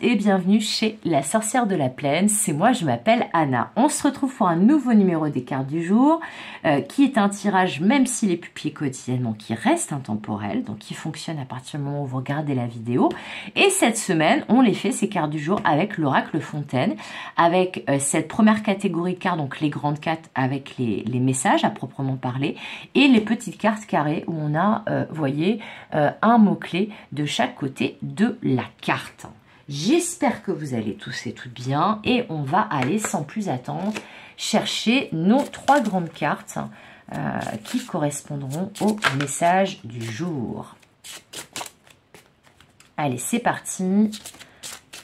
et bienvenue chez La Sorcière de la Plaine. C'est moi, je m'appelle Anna. On se retrouve pour un nouveau numéro des cartes du jour qui est un tirage, même s'il est publié quotidiennement, qui reste intemporel, donc qui fonctionne à partir du moment où vous regardez la vidéo. Et cette semaine, on les fait ces cartes du jour avec l'oracle Fontaine, avec cette première catégorie de cartes, donc les grandes cartes avec les messages à proprement parler, et les petites cartes carrées où on a, voyez, un mot-clé de chaque côté de la carte. J'espère que vous allez tous et toutes bien et on va aller sans plus attendre chercher nos trois grandes cartes qui correspondront au message du jour. Allez, c'est parti.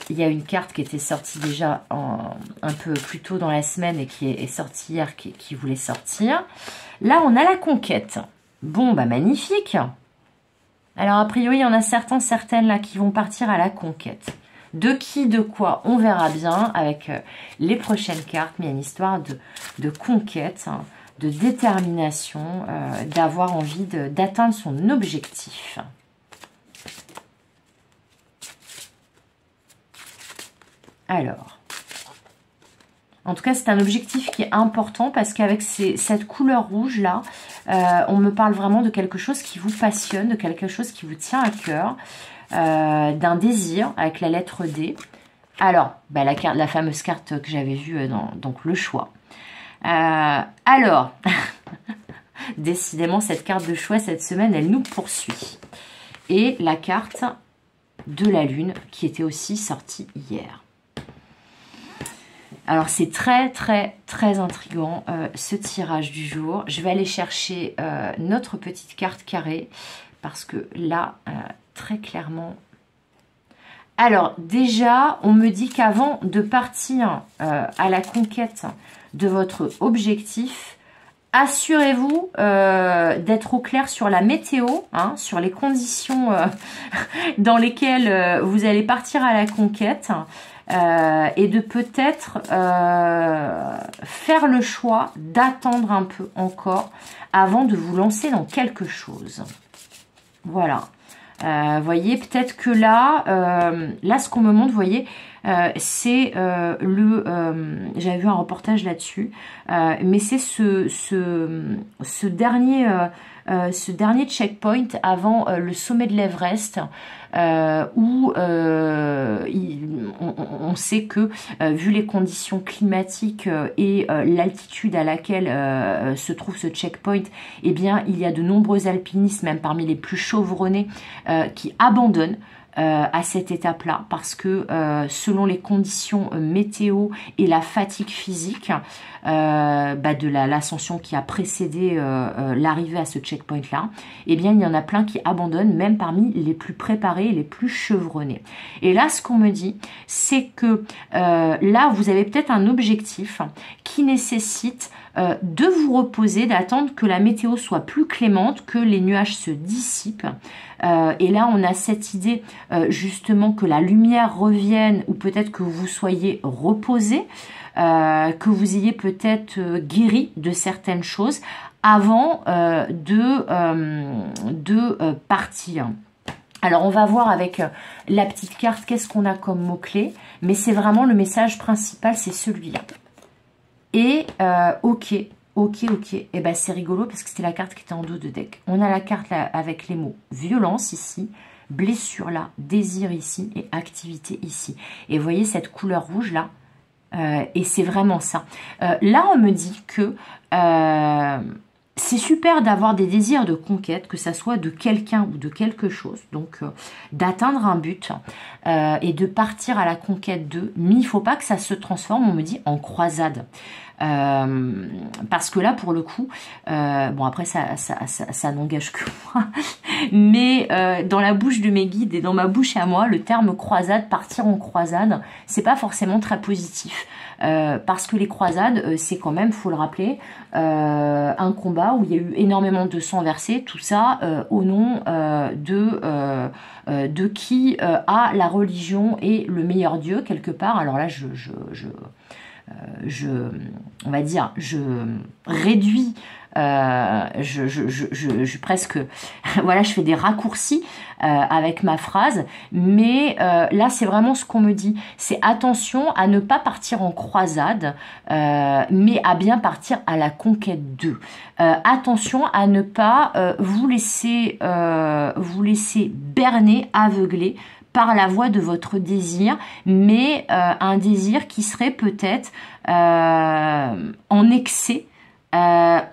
Il y a une carte qui était sortie déjà un peu plus tôt dans la semaine et qui est sortie hier, qui voulait sortir. Là, on a la conquête. Bon, bah magnifique. Alors, a priori, il y en a certaines là qui vont partir à la conquête. De qui, de quoi, on verra bien avec les prochaines cartes, mais il y a une histoire de conquête, hein, de détermination, d'avoir envie d'atteindre son objectif. Alors, en tout cas, c'est un objectif qui est important parce qu'avec cette couleur rouge là, on me parle vraiment de quelque chose qui vous passionne, de quelque chose qui vous tient à cœur, d'un désir avec la lettre D. Alors, bah, la fameuse carte que j'avais vue donc le choix. Alors, décidément, cette carte de choix cette semaine, elle nous poursuit. Et la carte de la lune qui était aussi sortie hier. Alors, c'est très intriguant, ce tirage du jour. Je vais aller chercher notre petite carte carrée, parce que là, très clairement... Alors, déjà, on me dit qu'avant de partir à la conquête de votre objectif, assurez-vous d'être au clair sur la météo, hein, sur les conditions dans lesquelles vous allez partir à la conquête. Et de peut-être faire le choix d'attendre un peu encore avant de vous lancer dans quelque chose. Voilà. Voyez, peut-être que là, ce qu'on me montre, vous voyez, c'est j'avais vu un reportage là-dessus, mais c'est ce dernier checkpoint avant le sommet de l'Everest, où on sait que, vu les conditions climatiques et l'altitude à laquelle se trouve ce checkpoint, eh bien, il y a de nombreux alpinistes, même parmi les plus chevronnés, qui abandonnent à cette étape-là, parce que selon les conditions météo et la fatigue physique de l'ascension qui a précédé l'arrivée à ce checkpoint-là, eh bien, il y en a plein qui abandonnent, même parmi les plus préparés et les plus chevronnés. Et là, ce qu'on me dit, c'est que là, vous avez peut-être un objectif qui nécessite de vous reposer, d'attendre que la météo soit plus clémente, que les nuages se dissipent. Et là, on a cette idée justement que la lumière revienne, ou peut-être que vous soyez reposé, que vous ayez peut-être guéri de certaines choses avant de partir. Alors, on va voir avec la petite carte qu'est-ce qu'on a comme mot-clé, mais c'est vraiment le message principal, c'est celui-là. Et ok, et ben c'est rigolo parce que c'était la carte qui était en dos de deck. On a la carte là avec les mots violence ici, blessure là, désir ici et activité ici. Et vous voyez cette couleur rouge là, et c'est vraiment ça. Là, on me dit que c'est super d'avoir des désirs de conquête, que ça soit de quelqu'un ou de quelque chose, donc d'atteindre un but et de partir à la conquête d'eux, mais il ne faut pas que ça se transforme, on me dit, en croisade. Parce que là, pour le coup, bon après ça n'engage que moi, mais dans la bouche de mes guides et dans ma bouche à moi, le terme croisade, partir en croisade, c'est pas forcément très positif. Parce que les croisades, c'est quand même, faut le rappeler, un combat où il y a eu énormément de sang versé, tout ça au nom de qui a la religion et le meilleur Dieu quelque part. Alors là, on va dire, je réduis, presque, voilà, je fais des raccourcis avec ma phrase, mais là c'est vraiment ce qu'on me dit, c'est attention à ne pas partir en croisade, mais à bien partir à la conquête d'eux. Attention à ne pas vous laisser berner, aveugler par la voie de votre désir, mais un désir qui serait peut-être en excès,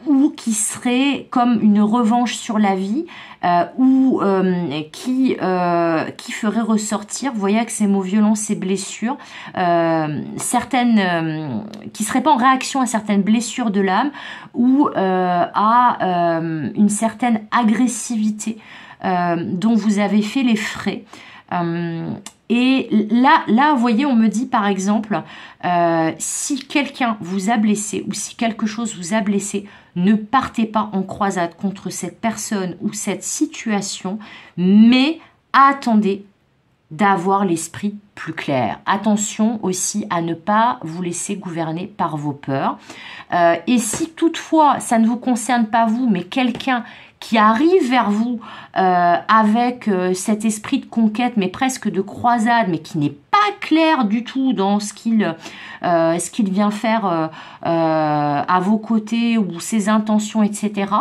ou qui serait comme une revanche sur la vie, ou qui ferait ressortir, vous voyez, avec ces mots violents, ces blessures, certaines qui seraient pas en réaction à certaines blessures de l'âme, ou à une certaine agressivité dont vous avez fait les frais. Et là, vous voyez, on me dit par exemple, si quelqu'un vous a blessé ou si quelque chose vous a blessé, ne partez pas en croisade contre cette personne ou cette situation, mais attendez d'avoir l'esprit plus clair. Attention aussi à ne pas vous laisser gouverner par vos peurs. Et si toutefois, ça ne vous concerne pas vous, mais quelqu'un qui arrive vers vous avec cet esprit de conquête, mais presque de croisade, mais qui n'est pas clair du tout dans ce qu'il vient faire à vos côtés ou ses intentions, etc.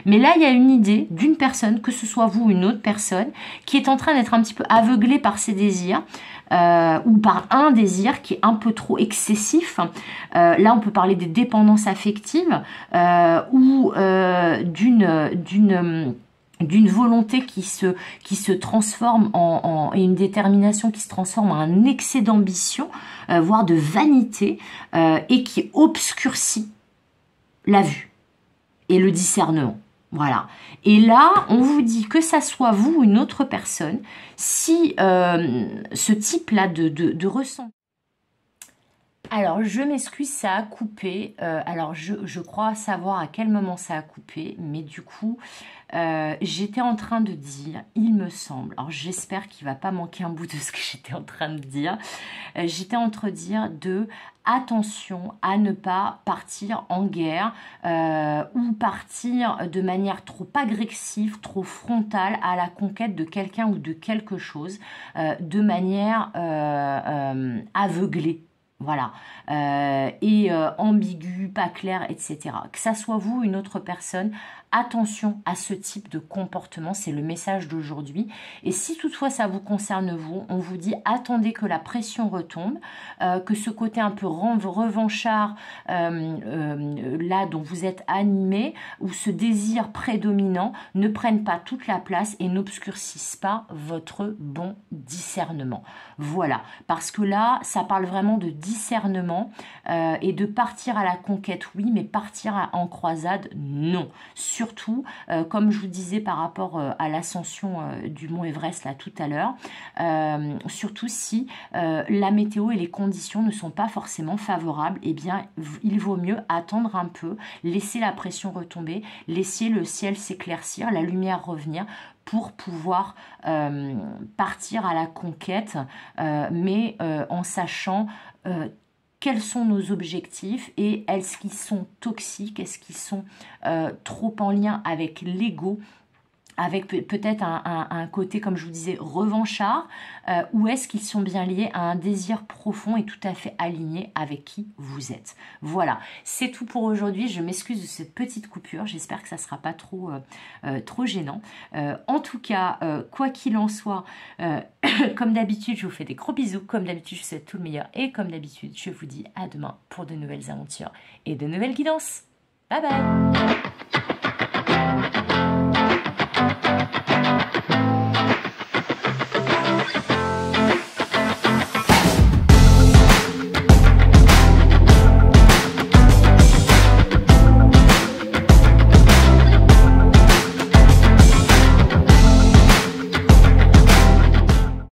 Mais là, il y a une idée d'une personne, que ce soit vous ou une autre personne, qui est en train d'être un petit peu aveuglée par ses désirs, ou par un désir qui est un peu trop excessif. Là, on peut parler des dépendances affectives, ou d'une volonté qui se transforme et une détermination qui se transforme en un excès d'ambition, voire de vanité, et qui obscurcit la vue et le discernement. Voilà. Et là, on vous dit que ça soit vous ou une autre personne, si ce type-là de ressenti. Alors, je m'excuse, ça a coupé. Alors, je crois savoir à quel moment ça a coupé, mais du coup, j'étais en train de dire, il me semble, alors j'espère qu'il ne va pas manquer un bout de ce que j'étais en train de dire, j'étais en train de dire attention à ne pas partir en guerre, ou partir de manière trop agressive, trop frontale à la conquête de quelqu'un ou de quelque chose, de manière aveuglée. Voilà, et ambigu, pas clair, etc. Que ça soit vous ou une autre personne, attention à ce type de comportement, c'est le message d'aujourd'hui. Et si toutefois ça vous concerne vous, on vous dit attendez que la pression retombe, que ce côté un peu revanchard, là dont vous êtes animé, ou ce désir prédominant ne prenne pas toute la place et n'obscurcisse pas votre bon discernement. Voilà, parce que là, ça parle vraiment de discernement, et de partir à la conquête, oui, mais partir en croisade, non. Surtout, comme je vous disais par rapport à l'ascension du mont Everest là tout à l'heure, surtout si la météo et les conditions ne sont pas forcément favorables, eh bien, il vaut mieux attendre un peu, laisser la pression retomber, laisser le ciel s'éclaircir, la lumière revenir, pour pouvoir partir à la conquête, mais en sachant quels sont nos objectifs et est-ce qu'ils sont toxiques, est-ce qu'ils sont trop en lien avec l'ego, avec peut-être un côté, comme je vous disais, revanchard, ou est-ce qu'ils sont bien liés à un désir profond et tout à fait aligné avec qui vous êtes. Voilà, c'est tout pour aujourd'hui. Je m'excuse de cette petite coupure. J'espère que ça ne sera pas trop gênant. En tout cas, quoi qu'il en soit, comme d'habitude, je vous fais des gros bisous. Comme d'habitude, je vous souhaite tout le meilleur. Et comme d'habitude, je vous dis à demain pour de nouvelles aventures et de nouvelles guidances. Bye bye!